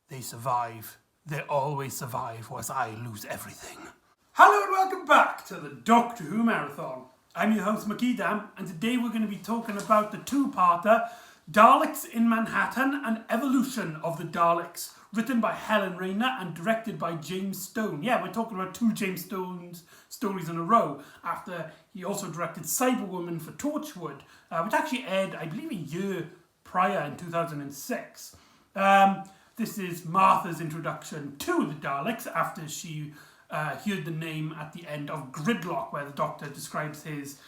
They survive. They always survive, whilst I lose everything. Hello and welcome back to the Doctor Who Marathon. I'm your host McEdam, and today we're going to be talking about the two-parter Daleks in Manhattan and Evolution of the Daleks, written by Helen Rayner and directed by James Stone. Yeah, we're talking about two James Stone's stories in a row, after he also directed Cyberwoman for Torchwood, which actually aired, I believe, a year prior in 2006. This is Martha's introduction to the Daleks after she heard the name at the end of Gridlock, where the Doctor describes his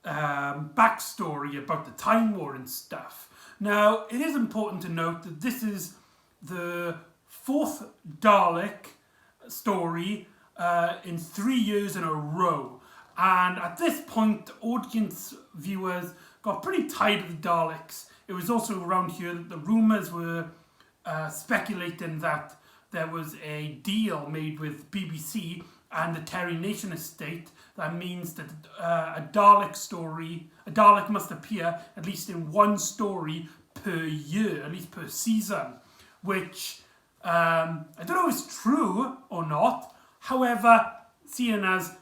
backstory about the Time War and stuff. Now, it is important to note that this is the fourth Dalek story in 3 years in a row. And at this point, audience viewers got pretty tired of the Daleks. It was also around here that the rumours were speculating that there was a deal made with BBC and the Terry Nation estate that means that a Dalek must appear at least in one story per year, at least per season, which I don't know if it's true or not. However, seeing as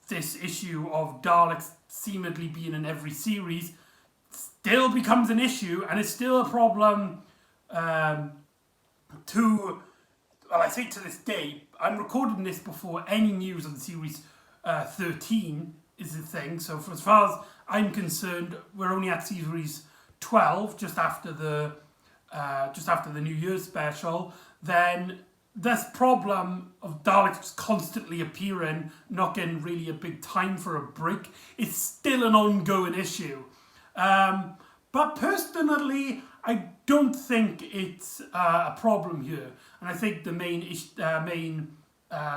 this issue of Daleks seemingly being in every series still becomes an issue, and it's still a problem I say to this day. I'm recording this before any news of the series 13 is a thing, so for as far as I'm concerned, we're only at series 12, just after the New Year's special. Then this problem of Daleks constantly appearing, not getting really a big time for a break, is still an ongoing issue. But personally, I don't think it's a problem here, and I think the main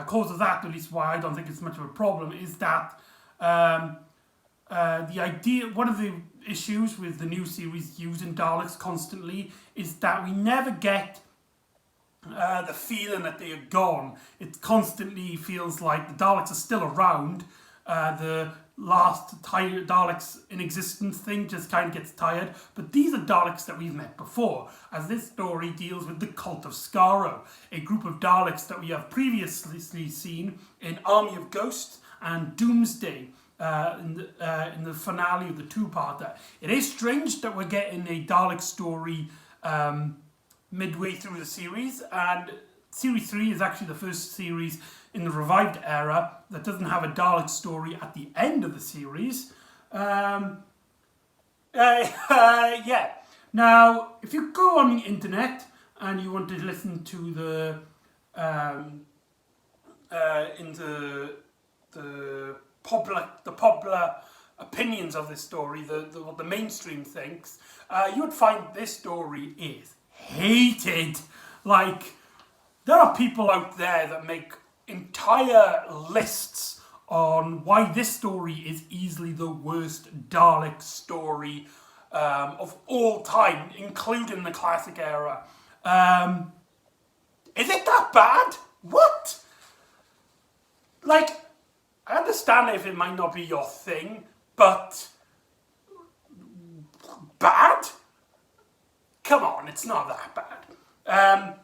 cause of that, at least why I don't think it's much of a problem, is that the idea, one of the issues with the new series using Daleks constantly is that we never get the feeling that they are gone. It constantly feels like the Daleks are still around. The last Daleks in existence thing just kind of gets tired, but these are Daleks that we've met before, as this story deals with the Cult of Skaro, a group of Daleks that we have previously seen in Army of Ghosts and Doomsday in the finale of the two-parter. It is strange that we're getting a Dalek story midway through the series, and Series 3 is actually the first series in the revived era that doesn't have a Dalek story at the end of the series. Yeah. Now, if you go on the internet and you want to listen to the popular opinions of this story, what the mainstream thinks, you would find this story is hated. Like, there are people out there that make entire lists on why this story is easily the worst Dalek story of all time, including the classic era. Is it that bad? What? Like, I understand if it might not be your thing, but bad? Come on, it's not that bad.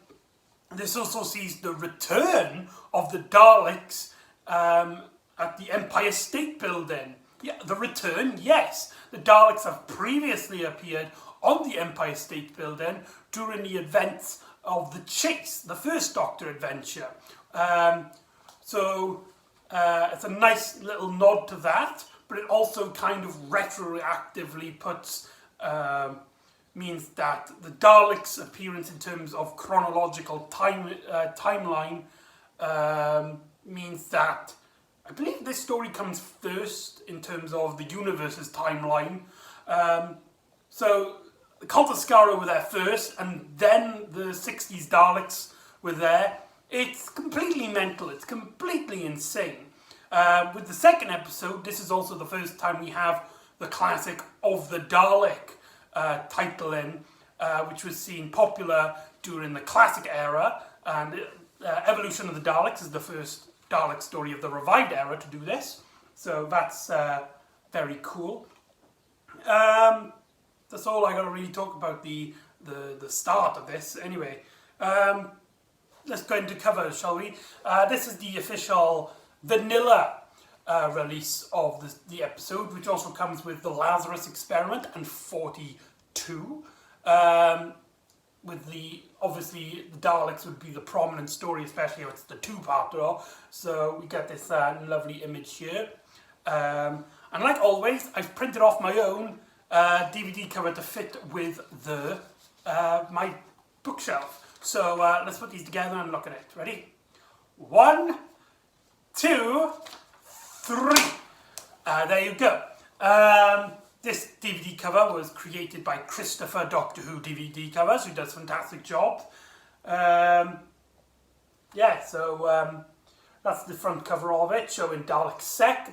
This also sees the return of the Daleks at the Empire State Building. Yeah, the return, yes. The Daleks have previously appeared on the Empire State Building during the events of The Chase, the first Doctor adventure. So it's a nice little nod to that, but it also kind of retroactively puts... means that the Daleks' appearance in terms of chronological timeline means that I believe this story comes first in terms of the universe's timeline. So the Cult of Skaro were there first, and then the 60s Daleks were there. It's completely mental. It's completely insane. With the second episode, this is also the first time we have the classic Of the Dalek title in, which was seen popular during the classic era, and Evolution of the Daleks is the first Dalek story of the revived era to do this, so that's very cool. The that's all I got to really talk about the start of this. Anyway, let's go into covers, shall we? This is the official vanilla release of the episode, which also comes with the Lazarus Experiment and 42. With obviously the Daleks would be the prominent story, especially if it's the two-parter. So we get this lovely image here. And like always, I've printed off my own DVD cover to fit with my bookshelf. So let's put these together and look at it. Ready? 1, 2, 3. There you go. This DVD cover was created by Christopher Doctor Who DVD Covers, who does a fantastic job. That's the front cover of it, showing Dalek Sec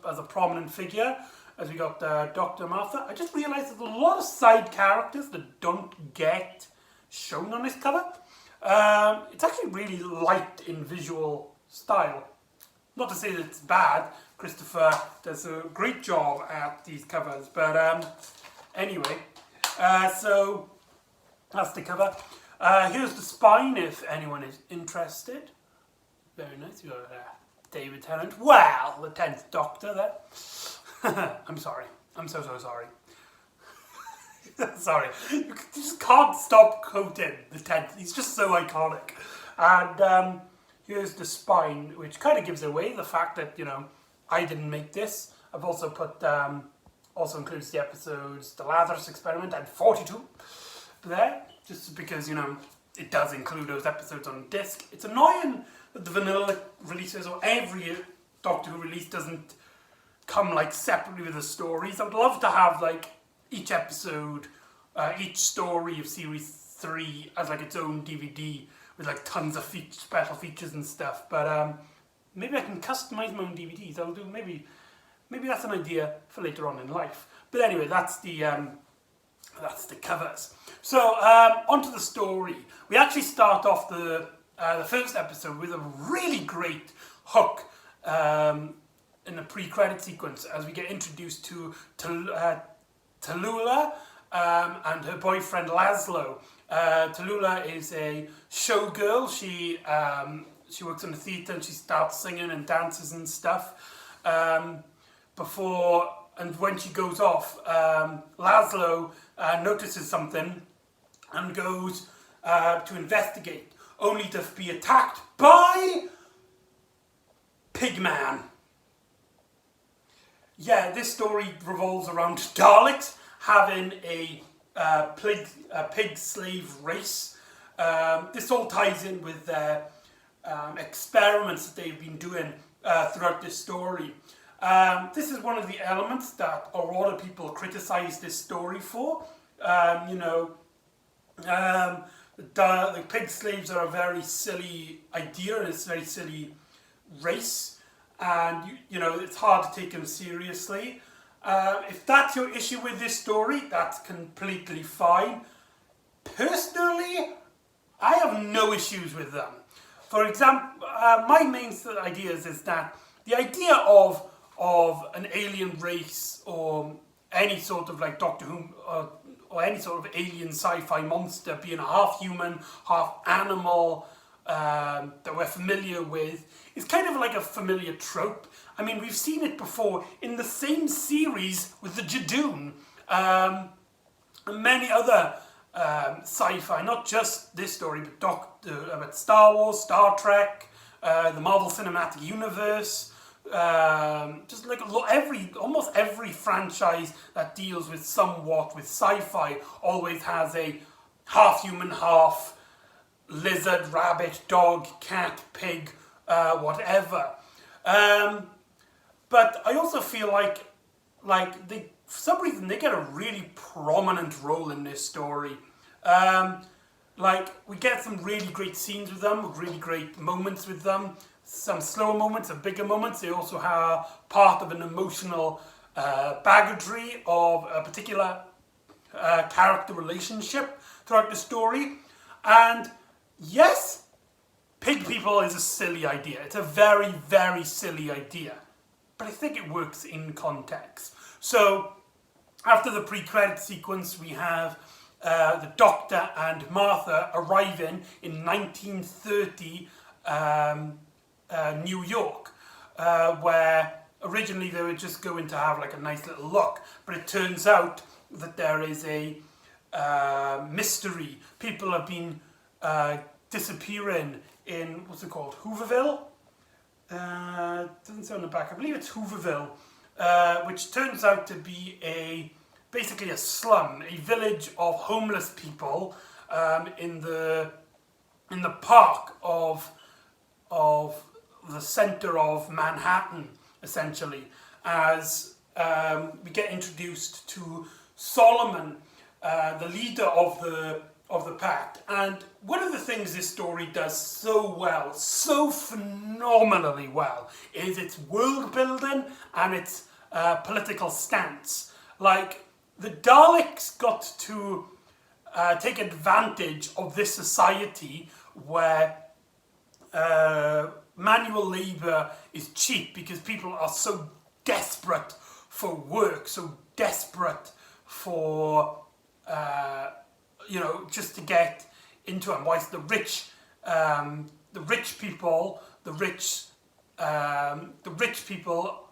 as a prominent figure, as we got Dr. Martha. I just realised there's a lot of side characters that don't get shown on this cover. It's actually really light in visual style. Not to say that it's bad. Christopher does a great job at these covers, but anyway, so that's the cover. Here's the spine if anyone is interested. Very nice. You got David Tennant. Well, the 10th Doctor there. I'm sorry. I'm so sorry. Sorry. You just can't stop quoting the 10th. He's just so iconic. And here's the spine, which kind of gives away the fact that, I didn't make this. I've also put, also includes the episodes The Lazarus Experiment and 42 there, just because, it does include those episodes on disc. It's annoying that the vanilla releases or every Doctor Who release doesn't come separately with the stories. I would love to have each episode, each story of series 3 as its own DVD with tons of special features and stuff. But maybe I can customize my own DVDs. I'll do maybe that's an idea for later on in life. But anyway, that's the covers. So onto the story. We actually start off the first episode with a really great hook in the pre-credit sequence as we get introduced to Tallulah and her boyfriend Laszlo. Tallulah is a showgirl. She works in the theatre and she starts singing and dances and stuff. And when she goes off, Laszlo notices something and goes to investigate, only to be attacked by Pigman. Yeah, this story revolves around Daleks having a pig slave race. This all ties in with their experiments that they've been doing throughout this story. This is one of the elements that a lot of people criticize this story for. The pig slaves are a very silly idea and it's a very silly race, and it's hard to take them seriously. If that's your issue with this story, that's completely fine. Personally, I have no issues with them. For example, my main ideas is that the idea of an alien race or any sort of Doctor Who or any sort of alien sci-fi monster being a half human, half animal that we're familiar with is kind of a familiar trope. I mean, we've seen it before in the same series with the Jadoon and many other sci-fi, not just this story, but Star Wars, Star Trek, the Marvel Cinematic Universe. Just almost every franchise that deals with somewhat with sci-fi always has a half human, half lizard, rabbit, dog, cat, pig, whatever. But I also feel like they, for some reason, they get a really prominent role in this story. We get some really great scenes with them, really great moments with them. Some slower moments and bigger moments. They also have part of an emotional baggage of a particular character relationship throughout the story. And yes, pig people is a silly idea. It's a very, very silly idea. But I think it works in context. So after the pre-credit sequence, we have the Doctor and Martha arriving in 1930 New York, where originally they were just going to have like a nice little look, but it turns out that there is a mystery. People have been disappearing in, what's it called, Hooverville? Doesn't say on the back, I believe it's Hooverville, which turns out to be basically a slum, a village of homeless people in the park of the center of Manhattan, essentially, as we get introduced to Solomon, the leader of the pact. And one of the things this story does so well, so phenomenally well, is its world building and its political stance. Like, the Daleks got to take advantage of this society where manual labour is cheap because people are so desperate for work, so desperate for just to get into it. Whilst the rich people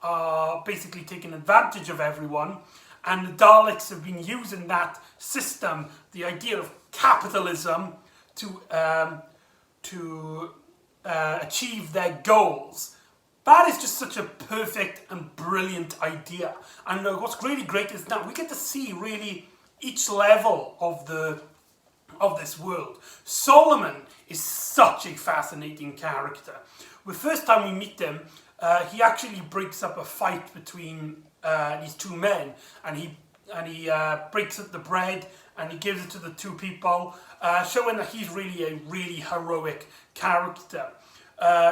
are basically taking advantage of everyone, and the Daleks have been using that system, the idea of capitalism, to achieve their goals. That is just such a perfect and brilliant idea. And what's really great is that we get to see really each level of this world. Solomon is such a fascinating character. The first time we meet him, he actually breaks up a fight between these two men, and he breaks up the bread and he gives it to the two people, showing that he's really a really heroic character.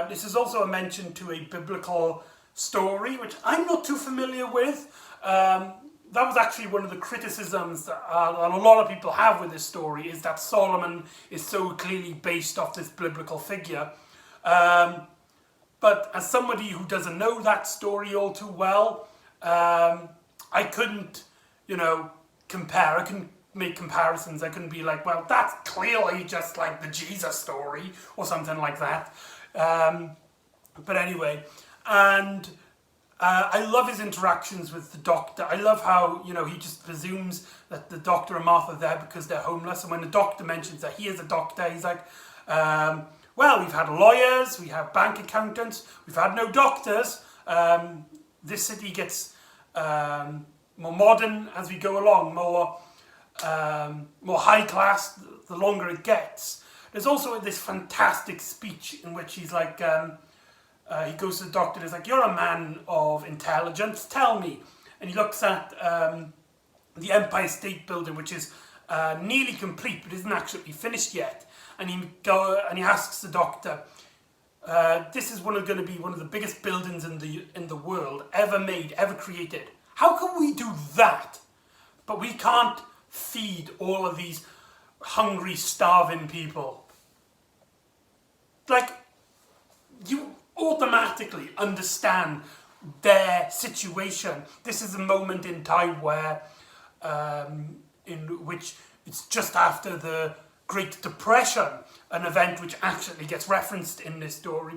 This is also a mention to a biblical story, which I'm not too familiar with. That was actually one of the criticisms that a lot of people have with this story, is that Solomon is so clearly based off this biblical figure. But as somebody who doesn't know that story all too well, I couldn't, compare. I couldn't make comparisons. I couldn't be like, well, that's clearly just like the Jesus story or something like that. But anyway, and I love his interactions with the Doctor. I love how, he just presumes that the Doctor and Martha are there because they're homeless. And when the Doctor mentions that he is a doctor, he's like, well, we've had lawyers, we have bank accountants, we've had no doctors. This city gets more modern as we go along, more high class the longer it gets. There's also this fantastic speech in which he's like, he goes to the Doctor and he's like, you're a man of intelligence, tell me. And he looks at the Empire State Building, which is nearly complete but isn't actually finished yet. And he asks the Doctor, this is going to be one of the biggest buildings in the world ever made, ever created. How can we do that? But we can't feed all of these hungry, starving people. Like, you automatically understand their situation. This is a moment in time where, in which it's just after the Great Depression, an event which actually gets referenced in this story.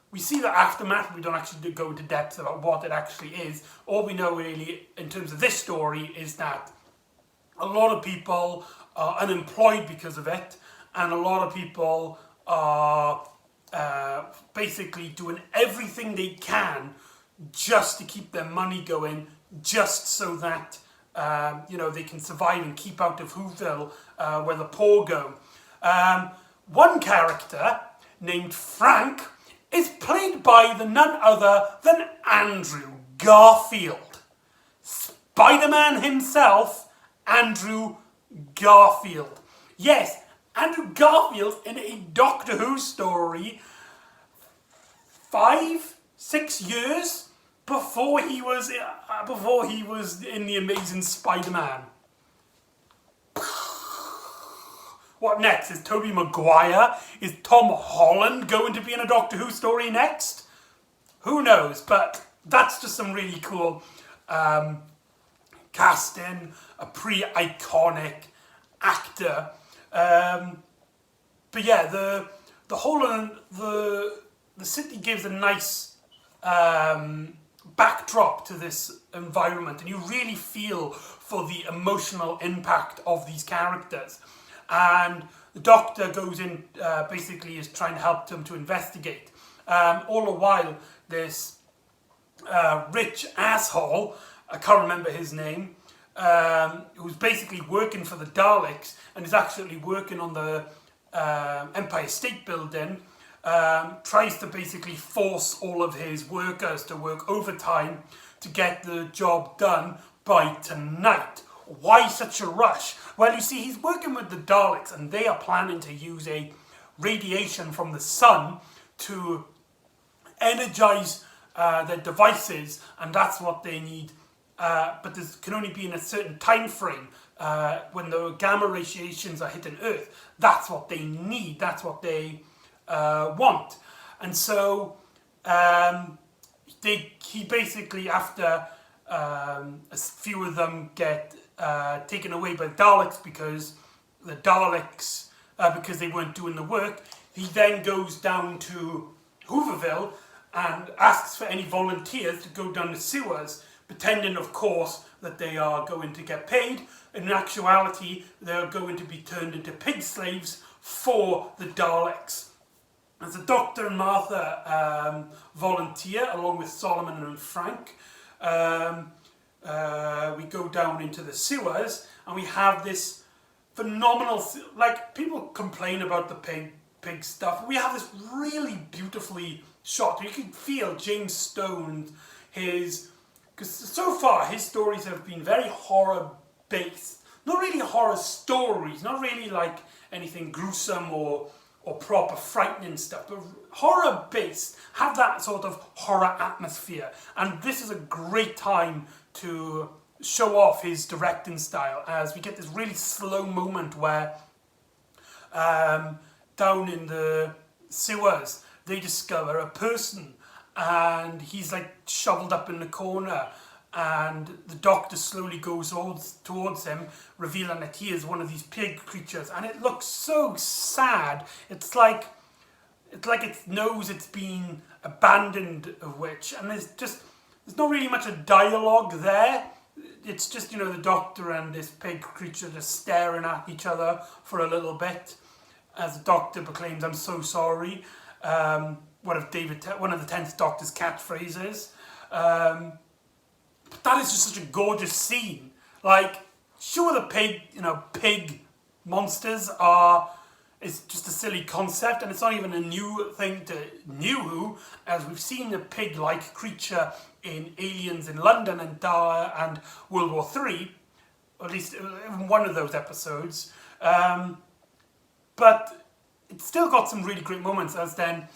We see the aftermath. We don't actually go into depth about what it actually is. All we know really in terms of this story is that a lot of people are unemployed because of it, and a lot of people are basically doing everything they can just to keep their money going, just so that they can survive and keep out of Whoville, where the poor go. One character named Frank is played by none other than Andrew Garfield. Spider-Man himself, Andrew Garfield. Yes, Andrew Garfield in a Doctor Who story 5-6 years before he was in the Amazing Spider-Man. What next? Is Tobey Maguire? Is Tom Holland going to be in a Doctor Who story next? Who knows? But that's just some really cool casting, a pretty iconic actor. But yeah, the whole of the city gives a nice backdrop to this environment, and you really feel for the emotional impact of these characters. And the Doctor goes in, basically is trying to help them to investigate. All the while, this rich asshole, I can't remember his name, who's basically working for the Daleks and is actually working on the Empire State Building, tries to basically force all of his workers to work overtime to get the job done by tonight. Why such a rush? Well, you see, he's working with the Daleks and they are planning to use a radiation from the sun to energize their devices, and that's what they need. But this can only be in a certain time frame. When the gamma radiations are hitting Earth, that's what they need, that's what they want. And so he basically, after a few of them get taken away by Daleks because they weren't doing the work, he then goes down to Hooverville and asks for any volunteers to go down the sewers, pretending, of course, that they are going to get paid. In actuality, they're going to be turned into pig slaves for the Daleks. As the Doctor and Martha volunteer, along with Solomon and Frank, we go down into the sewers, and we have this phenomenal, like, people complain about the pig stuff. We have this really beautifully shot. You can feel James Stone, because so far his stories have been very horror based. Not really horror stories, not really like anything gruesome or proper frightening stuff, but horror based, have that sort of horror atmosphere. And this is a great time to show off his directing style, as we get this really slow moment where down in the sewers they discover a person, and he's like shoveled up in the corner, and the Doctor slowly goes towards him, revealing that he is one of these pig creatures, and it looks so sad. It's like it knows it's been abandoned, of which, and there's not really much of dialogue there. It's just, the Doctor and this pig creature just staring at each other for a little bit, as the Doctor proclaims, "I'm so sorry." One of the 10th Doctor's catchphrases. But that is just such a gorgeous scene. Like, sure, the pig monsters it's just a silly concept, and it's not even a new thing to New Who, as we've seen a pig-like creature in Aliens in London and World War III, or at least in one of those episodes. But it's still got some really great moments, as then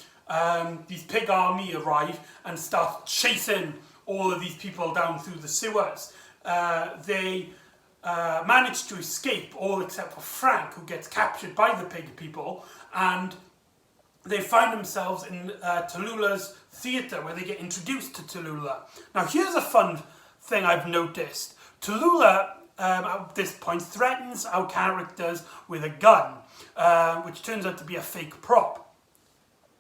these pig army arrive and start chasing all of these people down through the sewers. They manage to escape, all except for Frank, who gets captured by the pig people, and they find themselves in Tallulah's theatre, where they get introduced to Tallulah. Now, here's a fun thing I've noticed. Tallulah, at this point, threatens our characters with a gun, which turns out to be a fake prop.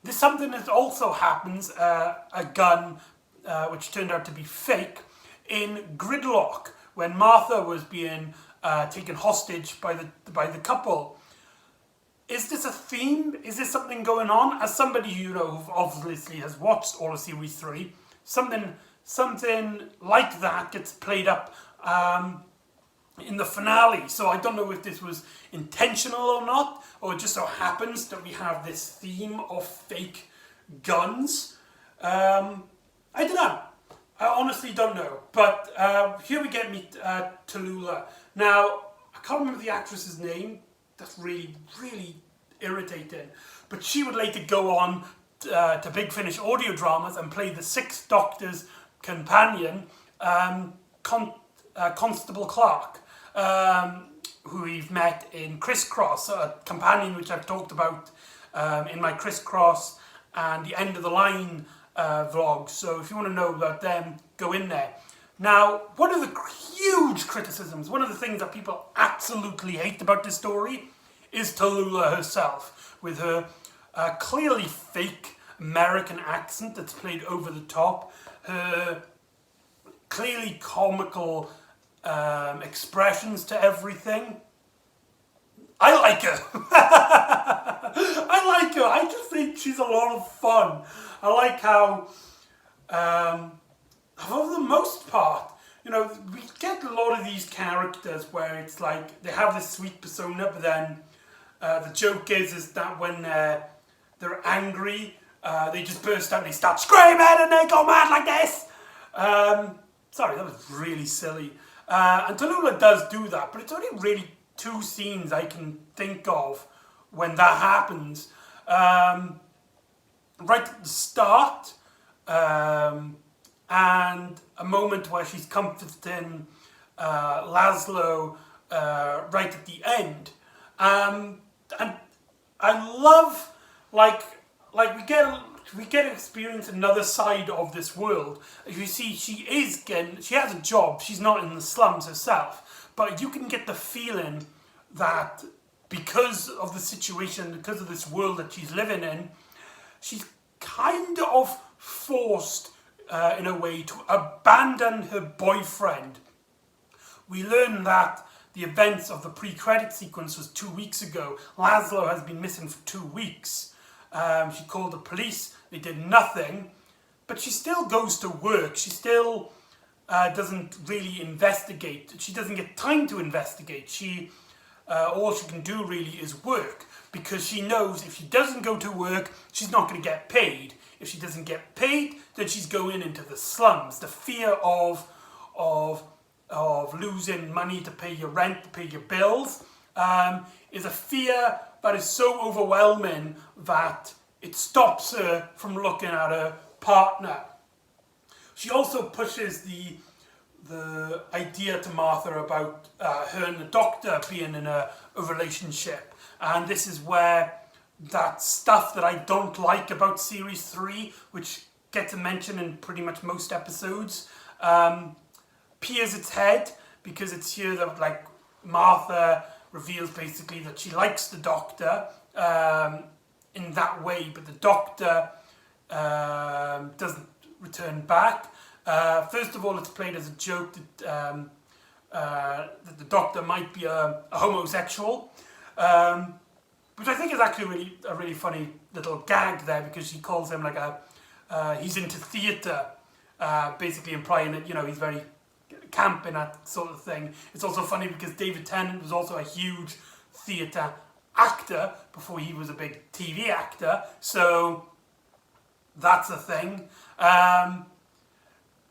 There's something that also happens, a gun, which turned out to be fake, in Gridlock, when Martha was being taken hostage by the couple. Is this a theme? Is this something going on? As somebody who obviously has watched all of Series 3, something like that gets played up in the finale. So I don't know if this was intentional or not, or it just so happens that we have this theme of fake guns. I don't know. I honestly don't know. But here we get Tallulah. Now, I can't remember the actress's name. That's really, really irritating. But she would later go on to Big Finish audio dramas and play the Sixth Doctor's companion, Constable Clark, who we've met in Crisscross, a companion which I've talked about in my Crisscross and the End of the Line vlogs. So if you want to know about them, go in there. Now, one of the huge criticisms. One of the things that people absolutely hate about this story is Tallulah herself, with her clearly fake American accent that's played over the top, her clearly comical expressions to everything. I like her. I like her. I just think she's a lot of fun. I like how, for the most part, you know, we get a lot of these characters where it's like they have this sweet persona, but then the joke is that when they're angry, they just burst out and they start screaming and they go mad like this. Sorry, that was really silly. And Tallulah does do that, but it's only really 2 scenes I can think of when that happens. Right at the start, and a moment where she's comforting Laszlo right at the end. And I love, like we get to experience another side of this world. As you see, she has a job. She's not in the slums herself, but you can get the feeling that because of the situation, because of this world that she's living in, she's kind of forced, in a way, to abandon her boyfriend. We learn that the events of the pre-credit sequence was 2 weeks ago. Laszlo has been missing for 2 weeks. She called the police. They did nothing. But she still goes to work. She still doesn't really investigate. She doesn't get time to investigate. All she can do really is work, because she knows if she doesn't go to work, she's not going to get paid. If she doesn't get paid, then she's going into the slums. The fear of losing money to pay your rent, to pay your bills, is a fear that is so overwhelming that it stops her from looking at her partner. She also pushes the idea to Martha about her and the Doctor being in a relationship. And this is where that stuff that I don't like about Series 3, which gets a mention in pretty much most episodes, peers its head, because it's here that, like, Martha reveals basically that she likes the Doctor in that way, but the Doctor doesn't return back. First of all, it's played as a joke that the Doctor might be a homosexual, which I think is actually a really funny little gag there, because she calls him like he's into theatre, basically implying that, you know, he's very camp and that sort of thing. It's also funny because David Tennant was also a huge theatre actor before he was a big TV actor, so that's a thing.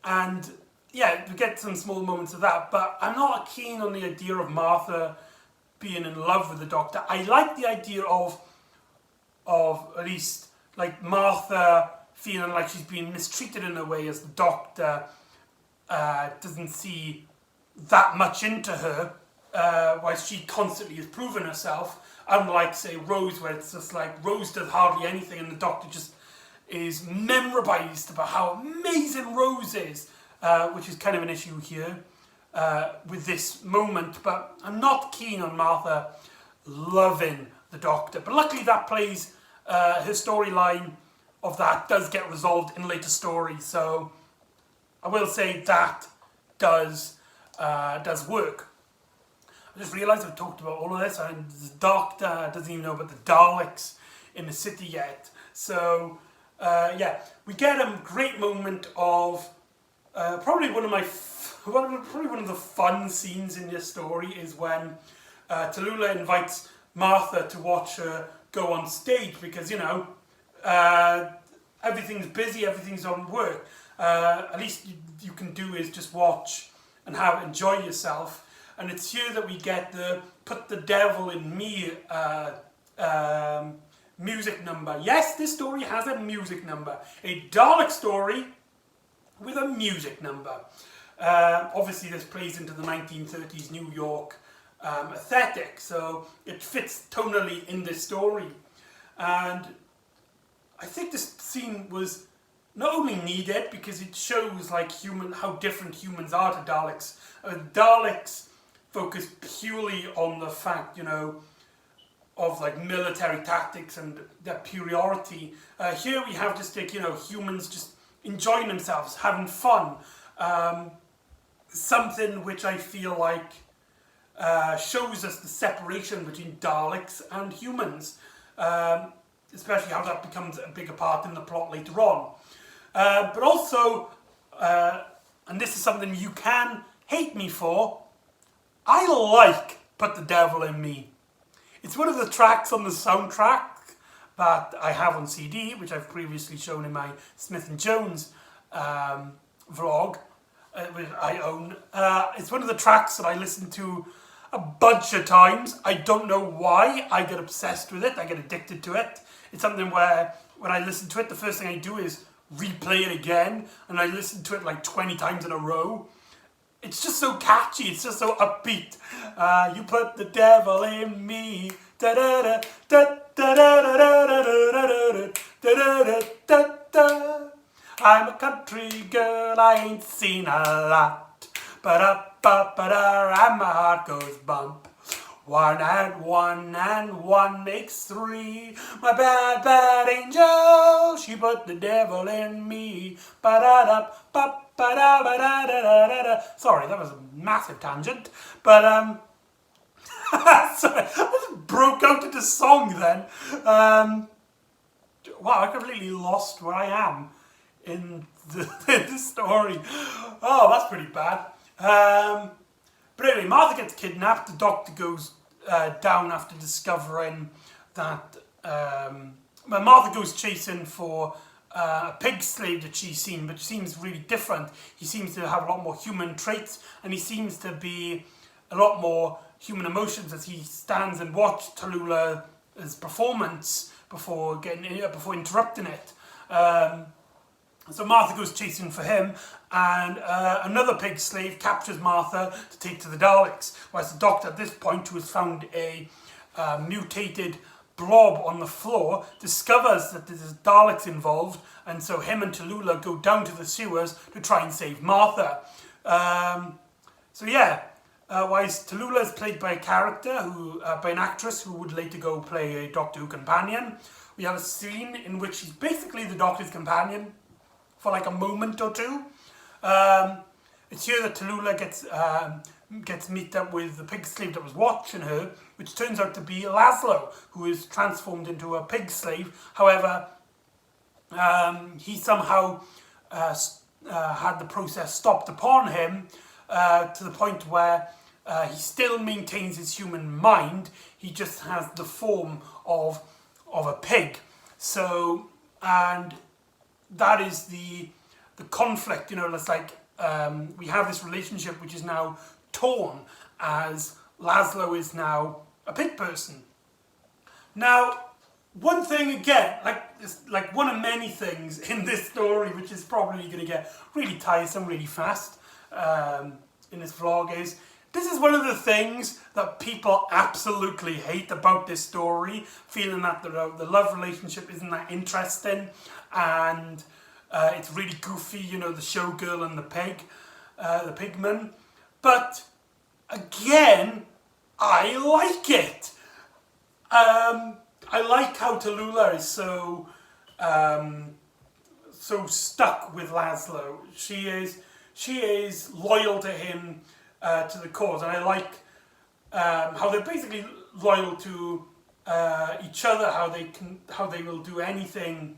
And yeah, we get some small moments of that, but I'm not keen on the idea of Martha being in love with the Doctor. I like the idea of at least, like, Martha feeling like she's being mistreated in a way, as the Doctor doesn't see that much into her, whilst she constantly is proving herself, unlike, say, Rose, where it's just like Rose does hardly anything and the Doctor just is memorized about how amazing Rose is, which is kind of an issue here with this moment. But I'm not keen on Martha loving the Doctor. But luckily that plays, her storyline of that does get resolved in later stories. So I will say that does work. I just realised I've talked about all of this, and the Doctor doesn't even know about the Daleks in the city yet. So yeah, we get a great moment of probably one of the fun scenes in this story is when Tallulah invites Martha to watch her go on stage, because, you know, everything's busy, everything's on work. At least you can do is just watch and enjoy yourself. And it's here that we get the "Put the Devil in Me" music number. Yes, this story has a music number. A Dalek story with a music number. Obviously this plays into the 1930s New York aesthetic, so it fits tonally in this story. And I think this scene was not only needed because it shows like how different humans are to Daleks. Daleks focus purely on the fact, of like military tactics and their superiority. Here we have just like, humans just enjoying themselves, having fun. Something which I feel like shows us the separation between Daleks and humans, especially how that becomes a bigger part in the plot later on. But also, and this is something you can hate me for, I like Put the Devil in Me. It's one of the tracks on the soundtrack that I have on CD, which I've previously shown in my Smith and Jones vlog, which I own. It's one of the tracks that I listen to a bunch of times. I don't know why. I get obsessed with it. I get addicted to it. It's something where when I listen to it, the first thing I do is replay it again, and I listen to it like 20 times in a row. It's just so catchy, it's just so upbeat. You put the devil in me. Da da da da da da da da da da da. I'm a country girl, I ain't seen a lot. Ba-da-ba-ba-da, and my heart goes bump. 1 and 1 makes 3. My bad, bad angel, she put the devil in me. Ba-da-da, ba-ba-da, ba-da-da-da-da-da. Sorry, that was a massive tangent. But, sorry, I just broke out into song then. Wow, I completely lost where I am in the story. Oh, that's pretty bad. But anyway, Martha gets kidnapped. The Doctor goes down after discovering that... Martha goes chasing for a pig slave that she's seen, but seems really different. He seems to have a lot more human traits, and he seems to be a lot more human emotions as he stands and watches Tallulah's performance before interrupting it. So Martha goes chasing for him, and another pig slave captures Martha to take to the Daleks, whereas the Doctor at this point, who has found a mutated blob on the floor, discovers that there's Daleks involved, and so him and Tallulah go down to the sewers to try and save Martha. Whereas Tallulah is played by by an actress who would later go play a Doctor Who companion. We have a scene in which she's basically the Doctor's companion for like a moment or two. It's here that Tallulah gets meet up with the pig slave that was watching her, which turns out to be Laszlo, who is transformed into a pig slave. However, he somehow had the process stopped upon him to the point where he still maintains his human mind. He just has the form of a pig. So, and that is the conflict, it's like we have this relationship which is now torn as Laszlo is now a pig person. Now, one thing again, like one of many things in this story which is probably going to get really tiresome really fast in this vlog is, this is one of the things that people absolutely hate about this story, feeling that the love relationship isn't that interesting, and it's really goofy, the showgirl and the pigman. But again, I like it. I like how Tallulah is so stuck with Laszlo. She is loyal to him to the cause, and I like how they're basically loyal to each other. How they will do anything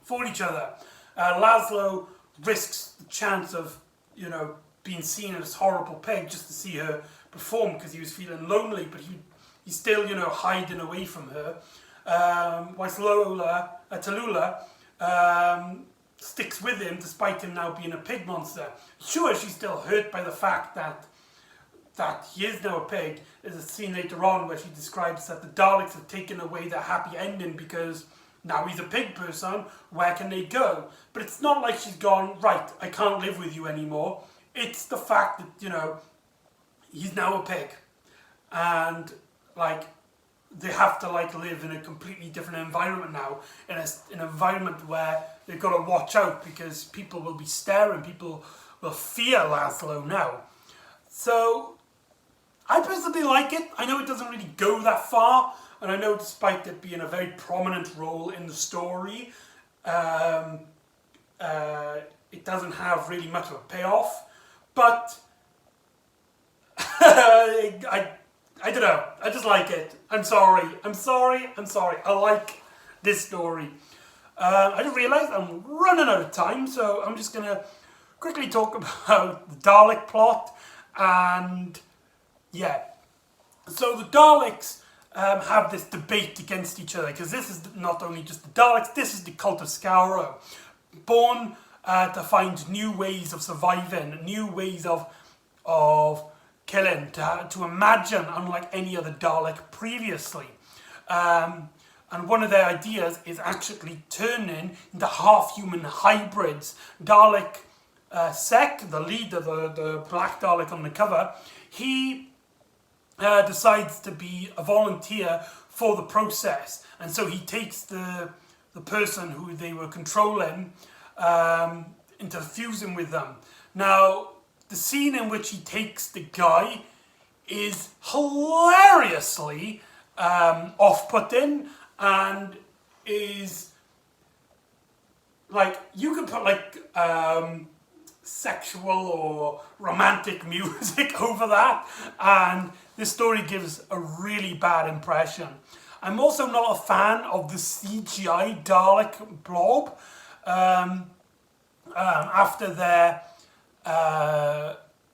for each other. Laszlo risks the chance of being seen as horrible pig just to see her perform because he was feeling lonely, but he's still hiding away from her. Whilst Tallulah sticks with him despite him now being a pig monster. Sure, she's still hurt by the fact that he is now a pig. There's a scene later on where she describes that the Daleks have taken away their happy ending because now he's a pig person, where can they go? But it's not like she's gone, right, I can't live with you anymore. It's the fact that, he's now a pig. And, they have to like live in a completely different environment now, in an environment where they've got to watch out because people will be staring, people will fear Laszlo now. So I personally like it. I know it doesn't really go that far, and I know despite it being a very prominent role in the story, it doesn't have really much of a payoff, but I don't know, I just like it. I'm sorry. I like this story. I just realised I'm running out of time, so I'm just going to quickly talk about the Dalek plot, and yeah. So the Daleks have this debate against each other, because this is not only just the Daleks, this is the cult of Skaro, born to find new ways of surviving, new ways of killing, to imagine unlike any other Dalek previously. And one of their ideas is actually turning into half-human hybrids. Dalek Sek, the leader, the black Dalek on the cover, he decides to be a volunteer for the process. And so he takes the person who they were controlling into fusing with them. Now, the scene in which he takes the guy is hilariously off-putting, and is like, you could put like sexual or romantic music over that, and this story gives a really bad impression. I'm also not a fan of the CGI Dalek blob.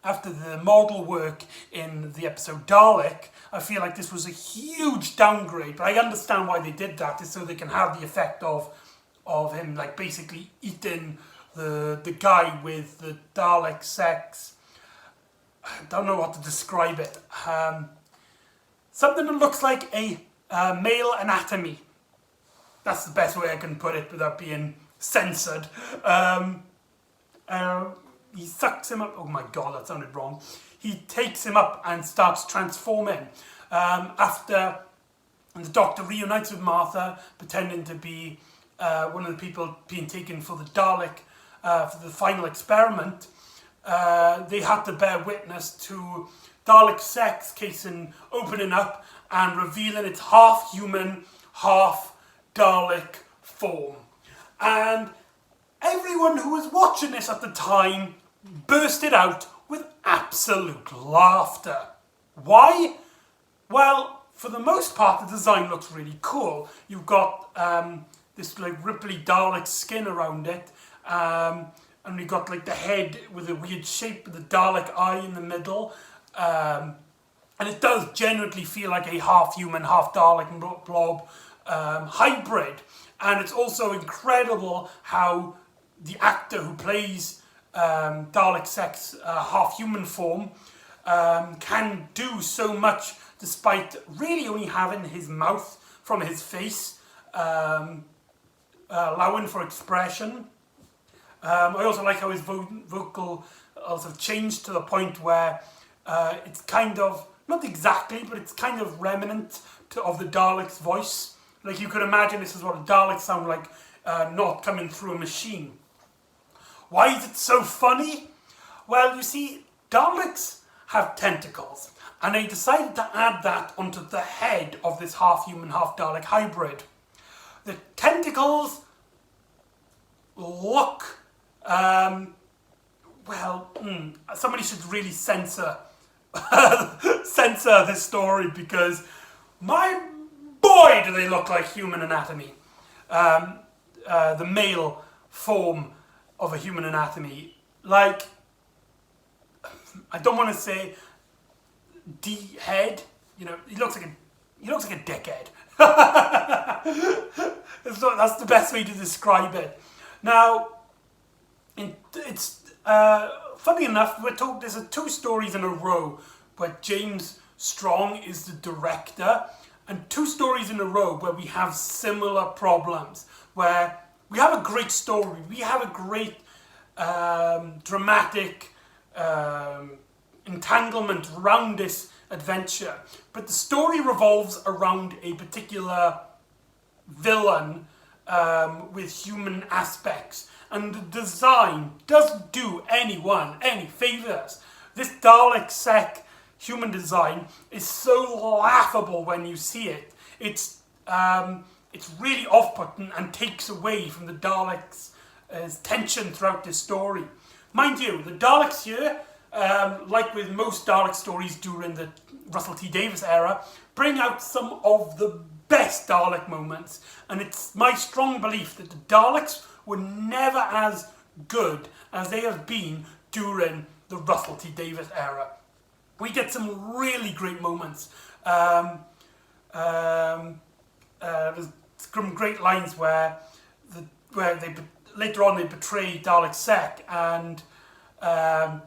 After the model work in the episode Dalek, I feel like this was a huge downgrade, but I understand why they did that, is so they can have the effect of him like basically eating the guy with the Dalek sex. I don't know what to describe it. Something that looks like a male anatomy. That's the best way I can put it without being censored. He sucks him up. Oh my god, that sounded wrong. He takes him up and starts transforming. After the Doctor reunites with Martha, pretending to be one of the people being taken for the Dalek for the final experiment, they had to bear witness to Dalek sex casing opening up and revealing its half-human, half-Dalek form. And everyone who was watching this at the time bursted out with absolute laughter. Why? Well, for the most part, the design looks really cool. You've got this like ripply Dalek skin around it, and you've got like the head with a weird shape with the Dalek eye in the middle, and it does genuinely feel like a half-human, half-Dalek blob hybrid. And it's also incredible how the actor who plays Dalek Sek's half-human form can do so much despite really only having his mouth from his face, allowing for expression. I also like how his vocal also changed to the point where it's kind of, not exactly, but it's kind of remnant of the Dalek's voice. Like, you could imagine this is what a Dalek sound like, not coming through a machine. Why is it so funny? Well, you see, Daleks have tentacles, and they decided to add that onto the head of this half-human, half-Dalek hybrid. The tentacles look, somebody should really censor this story, because my boy do they look like human anatomy. The male form of a human anatomy. Like, I don't want to say D-head, you know, he looks like a dickhead. That's the best way to describe it. Now, it's funny enough, we're told there's 2 stories in a row where James Strong is the director, and 2 stories in a row where we have similar problems, where we have a great story, we have a great dramatic entanglement around this adventure. But the story revolves around a particular villain with human aspects. And the design doesn't do anyone any favours. This Dalek Sec human design is so laughable when you see it. It's really off-putting and takes away from the Daleks' tension throughout this story. Mind you, the Daleks here, like with most Dalek stories during the Russell T Davies era, bring out some of the best Dalek moments, and it's my strong belief that the Daleks were never as good as they have been during the Russell T Davies era. We get some really great moments. There's some great lines where later on they betray Dalek Sec, and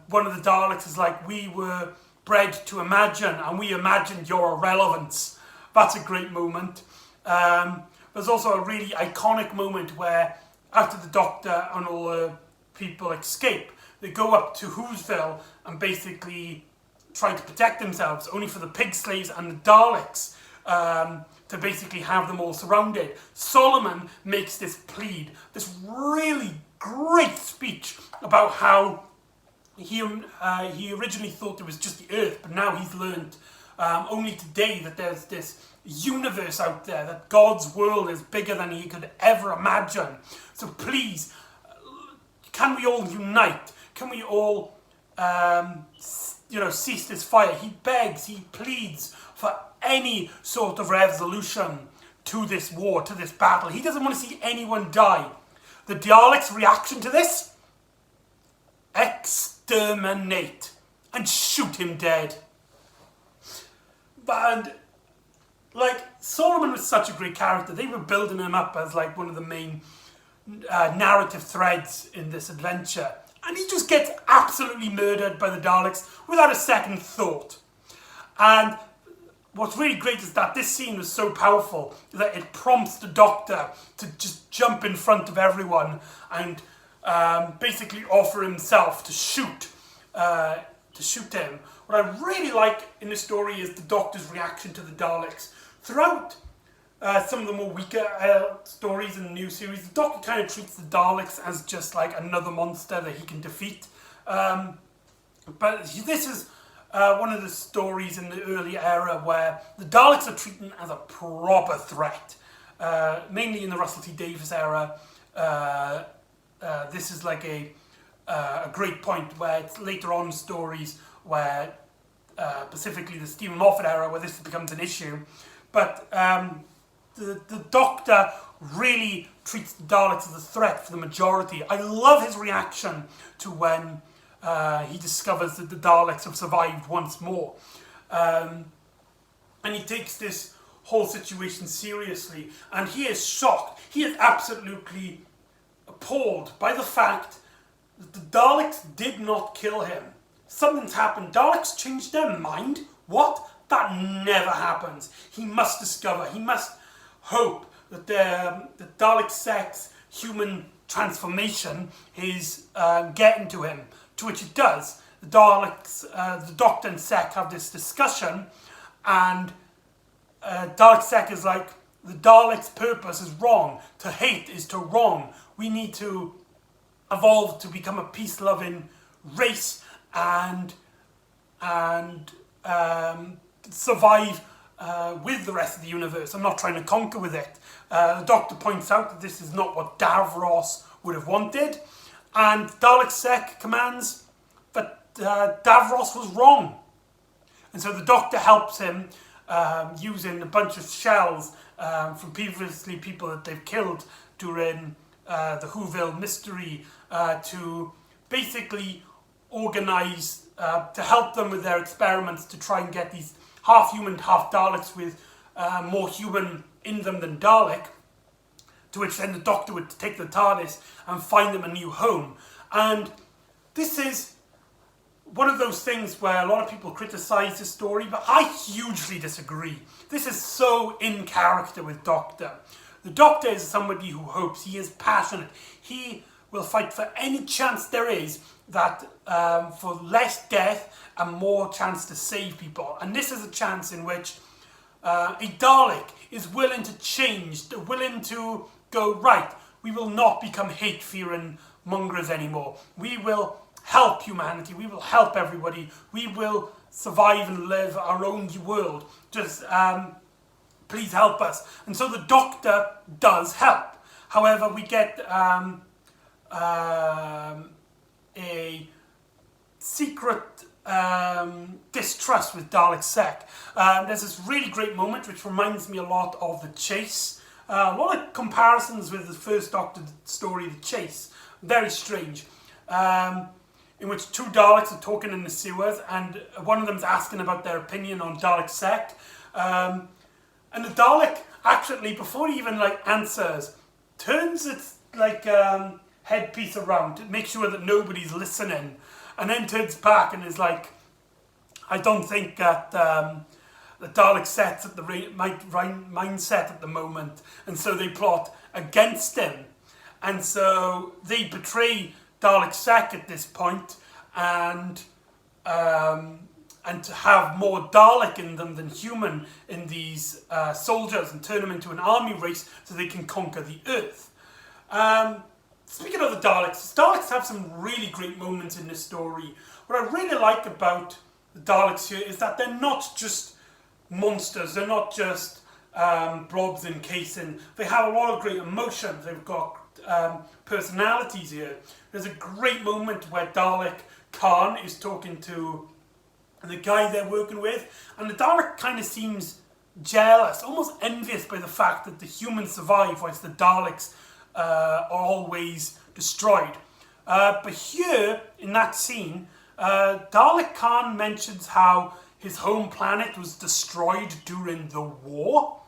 one of the Daleks is like, "We were bred to imagine, and we imagined your irrelevance." That's a great moment. There's also a really iconic moment where, after the Doctor and all the people escape, they go up to Whoville and basically try to protect themselves, only for the pig slaves and the Daleks to basically have them all surrounded. Solomon makes this plead, this really great speech about how he originally thought it was just the Earth, but now he's learned only today that there's this universe out there, that God's world is bigger than he could ever imagine. So please, can we all unite? Can we all, cease this fire? He begs, he pleads for any sort of resolution to this war, to this battle. He doesn't want to see anyone die. The Daleks' reaction to this? Exterminate and shoot him dead. And Solomon was such a great character. They were building him up as like one of the main narrative threads in this adventure, and he just gets absolutely murdered by the Daleks without a second thought. And what's really great is that this scene was so powerful that it prompts the Doctor to just jump in front of everyone and basically offer himself to shoot him. What I really like in the story is the Doctor's reaction to the Daleks. Throughout some of the more weaker stories in the new series, the Doctor kind of treats the Daleks as just like another monster that he can defeat. But this is one of the stories in the early era where the Daleks are treated as a proper threat. Mainly in the Russell T Davies era, this is like a great point where it's later on stories where, specifically the Stephen Moffat era, where this becomes an issue. But the Doctor really treats the Daleks as a threat for the majority. I love his reaction to when he discovers that the Daleks have survived once more. And he takes this whole situation seriously. And he is shocked. He is absolutely appalled by the fact that the Daleks did not kill him. Something's happened. Daleks changed their mind? What? That never happens. He must discover, he must hope that the Dalek Sec's human transformation is getting to him. To which it does. The Daleks, the Doctor and Sec have this discussion, and Dalek Sec is like, the Daleks' purpose is wrong. To hate is to wrong. We need to evolve to become a peace-loving race and survive with the rest of the universe. I'm not trying to conquer with it. The Doctor points out that this is not what Davros would have wanted, and Dalek Sec commands that Davros was wrong. And so the Doctor helps him using a bunch of shells from previously people that they've killed during the Whoville mystery to basically organise, to help them with their experiments to try and get these half-human, half-Daleks with more human in them than Dalek, to which then the Doctor would take the TARDIS and find them a new home. And this is one of those things where a lot of people criticise the story, but I hugely disagree. This is so in character with Doctor. The Doctor is somebody who hopes, he is passionate, he will fight for any chance there is that for less death and more chance to save people. And this is a chance in which a Dalek is willing to change, willing to go, right, we will not become hate-fearing mongrels anymore. We will help humanity, we will help everybody, we will survive and live our own world. Just please help us. And so the Doctor does help. However, we get a secret distrust with Dalek Sec. There's this really great moment which reminds me a lot of The Chase. A lot of comparisons with the first Doctor story, The Chase. Very strange. In which two Daleks are talking in the sewers, and one of them's asking about their opinion on Dalek Sec. And the Dalek actually, before he even answers, turns its headpiece around to make sure that nobody's listening, and then turns back and is like, I don't think that the Dalek set's at the right mindset at the moment, and so they plot against him. And so they betray Dalek Sec at this point, and to have more Dalek in them than human in these soldiers, and turn them into an army race so they can conquer the Earth. Speaking of the Daleks have some really great moments in this story. What I really like about the Daleks here is that they're not just monsters, they're not just blobs encasing. They have a lot of great emotions, they've got personalities here. There's a great moment where Dalek Khan is talking to the guy they're working with, and the Dalek kind of seems jealous, almost envious by the fact that the humans survive whilst the Daleks are always destroyed. But here, in that scene, Dalek Khan mentions how his home planet was destroyed during the war,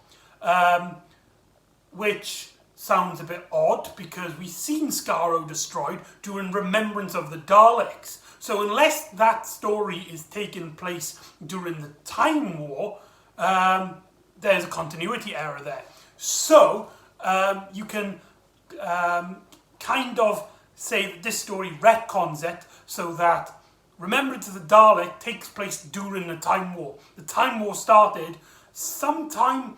which sounds a bit odd because we've seen Skaro destroyed during remembrance of the Daleks. So unless that story is taking place during the Time War, there's a continuity error there. So you can kind of say that this story retcons it so that Remembrance of the Dalek takes place during the Time War. The Time War started sometime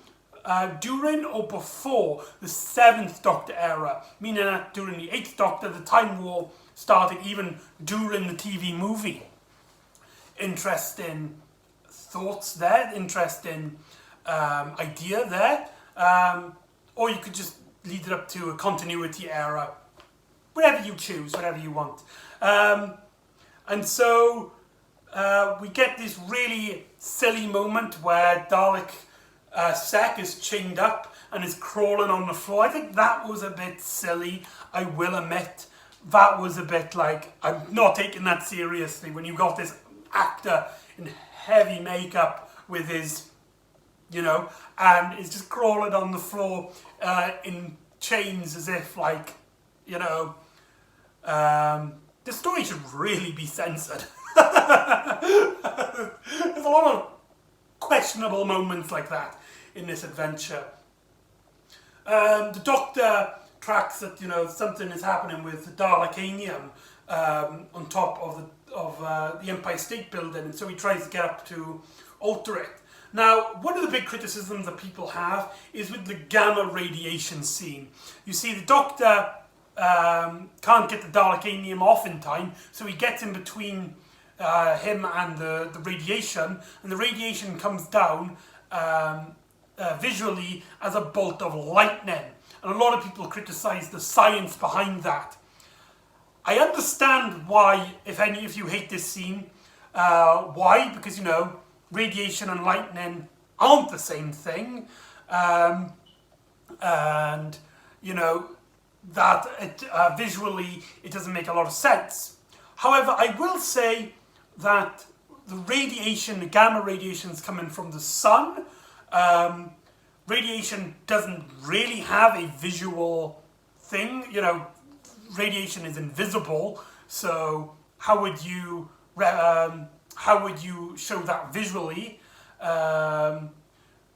during or before the 7th Doctor era, meaning that during the 8th Doctor, the Time War started even during the TV movie. Interesting thoughts there, interesting idea there. Or you could just lead it up to a continuity error. Whatever you choose, whatever you want. And so we get this really silly moment where Dalek Sec is chained up and is crawling on the floor. I think that was a bit silly, I will admit. That was a bit I'm not taking that seriously when you got this actor in heavy makeup with his, and is just crawling on the floor in chains as if the story should really be censored. There's a lot of questionable moments like that in this adventure. The Doctor tracks that something is happening with the Dalekanium on top of the Empire State Building, and so he tries to get up to alter it. Now, one of the big criticisms that people have is with the gamma radiation scene. You see, the Doctor can't get the Dalekanium off in time, so he gets in between him and the radiation, and the radiation comes down visually as a bolt of lightning. And a lot of people criticise the science behind that. I understand why, if you hate this scene, why? Because, radiation and lightning aren't the same thing. And, that it, visually it doesn't make a lot of sense. However, I will say that the radiation, the gamma radiation is coming from the sun. Radiation doesn't really have a visual thing. Radiation is invisible, so how would you show that visually?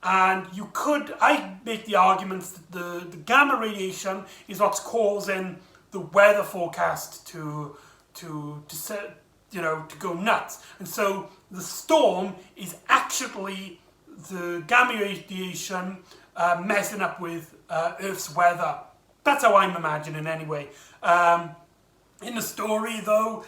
And I make the arguments that the gamma radiation is what's causing the weather forecast to to go nuts. And so the storm is actually the gamma radiation messing up with Earth's weather. That's how I'm imagining anyway. In the story though,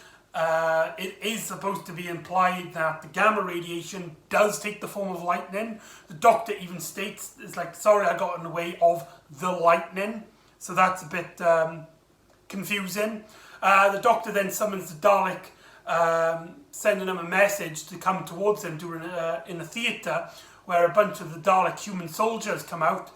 it is supposed to be implied that the gamma radiation does take the form of lightning. The Doctor even states, it's like, sorry, I got in the way of the lightning. So that's a bit confusing. The Doctor then summons the Dalek, sending him a message to come towards him in a theatre where a bunch of the Dalek human soldiers come out.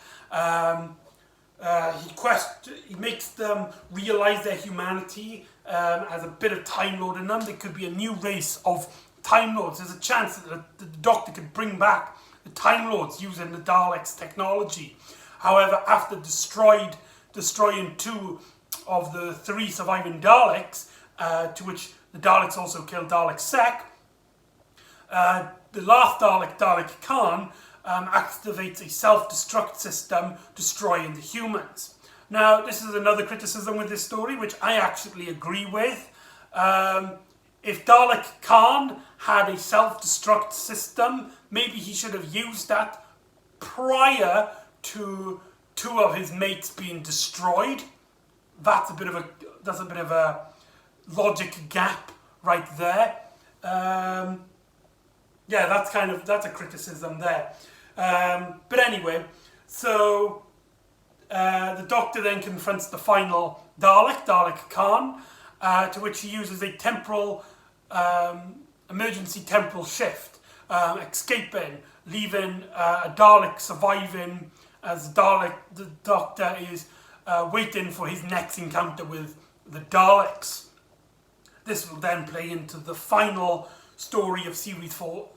He makes them realise their humanity as a bit of Time Lord in them. There could be a new race of Time Lords. There's a chance that the Doctor could bring back the Time Lords using the Daleks' technology. However, after destroying 2 of the 3 surviving Daleks, to which the Daleks also killed Dalek Sec, the last Dalek, Dalek Khan, activates a self-destruct system, destroying the humans. Now, this is another criticism with this story, which I actually agree with. If Dalek Khan had a self-destruct system, maybe he should have used that prior to 2 of his mates being destroyed. That's a bit of a logic gap right there. Yeah, that's a criticism there. But anyway, so the Doctor then confronts the final Dalek, Dalek Khan, to which he uses a emergency temporal shift, escaping, leaving a Dalek surviving as the Doctor is waiting for his next encounter with the Daleks. This will then play into the final story of Series 4.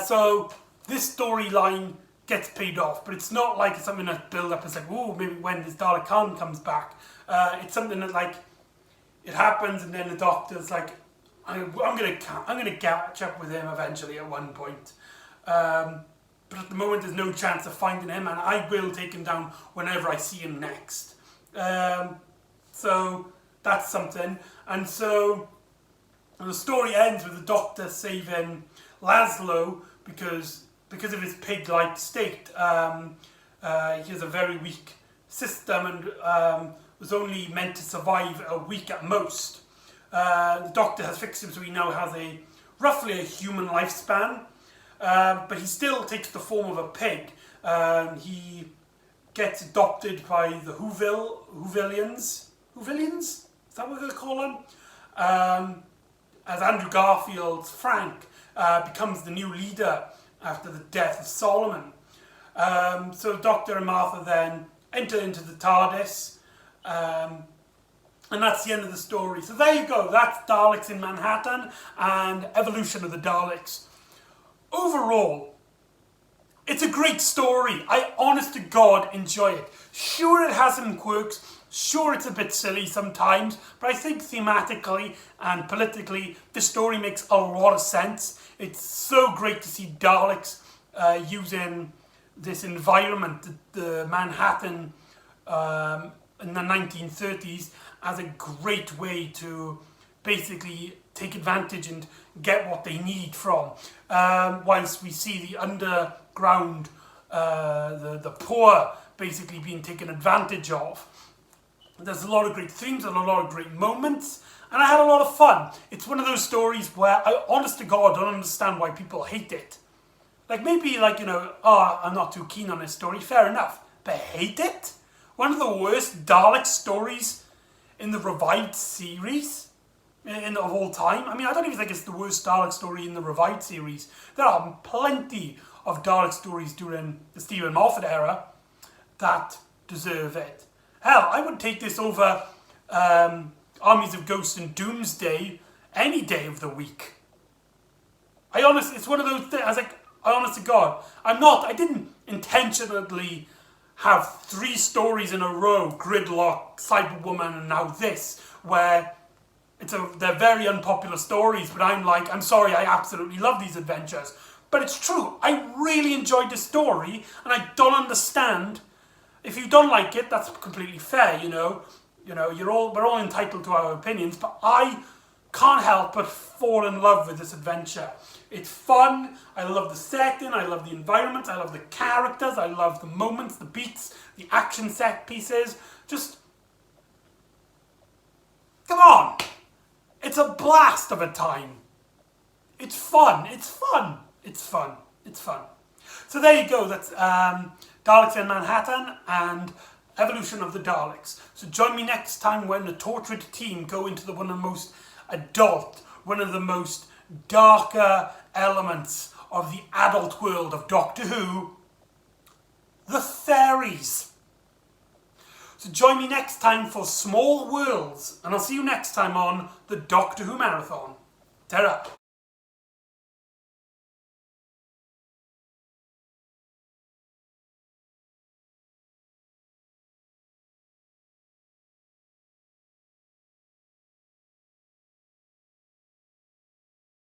So this storyline gets paid off, but it's not like it's something that build up. It's like, oh, maybe when this Dalek Khan comes back. It's something that like it happens, and then the Doctor's like, I'm gonna catch up with him eventually at one point. But at the moment, there's no chance of finding him, and I will take him down whenever I see him next. So that's something. And so the story ends with the Doctor saving Laszlo because of his pig-like state. He has a very weak system and was only meant to survive a week at most. The Doctor has fixed him so he now has roughly a human lifespan, but he still takes the form of a pig. He gets adopted by the Whovillians. Whovillians? Is that what they call them? As Andrew Garfield's Frank becomes the new leader after the death of Solomon. So Doctor and Martha then enter into the TARDIS, and that's the end of the story. So there you go, that's Daleks in Manhattan and evolution of the Daleks. Overall, it's a great story. I, honest to God, enjoy it. Sure, it has some quirks. Sure, it's a bit silly sometimes, but I think thematically and politically, the story makes a lot of sense. It's so great to see Daleks using this environment, the Manhattan in the 1930s, as a great way to basically take advantage and get what they need from. Whilst we see the underground, the poor basically being taken advantage of. There's a lot of great themes and a lot of great moments, and I had a lot of fun. It's one of those stories where I, honest to God, don't understand why people hate it. Like maybe I'm not too keen on this story, fair enough, but hate it? One of the worst Dalek stories in the revived series of all time. I mean, I don't even think it's the worst Dalek story in the revived series. There are plenty of Dalek stories during the Stephen Moffat era that deserve it. Hell, I would take this over Armies of Ghosts and Doomsday any day of the week. It's one of those things, honest to God, I didn't intentionally have 3 stories in a row, Gridlock, Cyberwoman, and now this, where they're very unpopular stories, but I'm sorry, I absolutely love these adventures. But it's true, I really enjoyed the story, and I don't understand. If you don't like it, that's completely fair, You know, we're all entitled to our opinions, but I can't help but fall in love with this adventure. It's fun, I love the setting, I love the environment, I love the characters, I love the moments, the beats, the action set pieces. Just, come on! It's a blast of a time. It's fun, it's fun, it's fun, it's fun. So there you go, that's Daleks in Manhattan and Evolution of the Daleks. So join me next time when the tortured team go into one of the most adult, one of the most darker elements of the adult world of Doctor Who, the fairies. So join me next time for Small Worlds, and I'll see you next time on the Doctor Who Marathon. Ta-ra!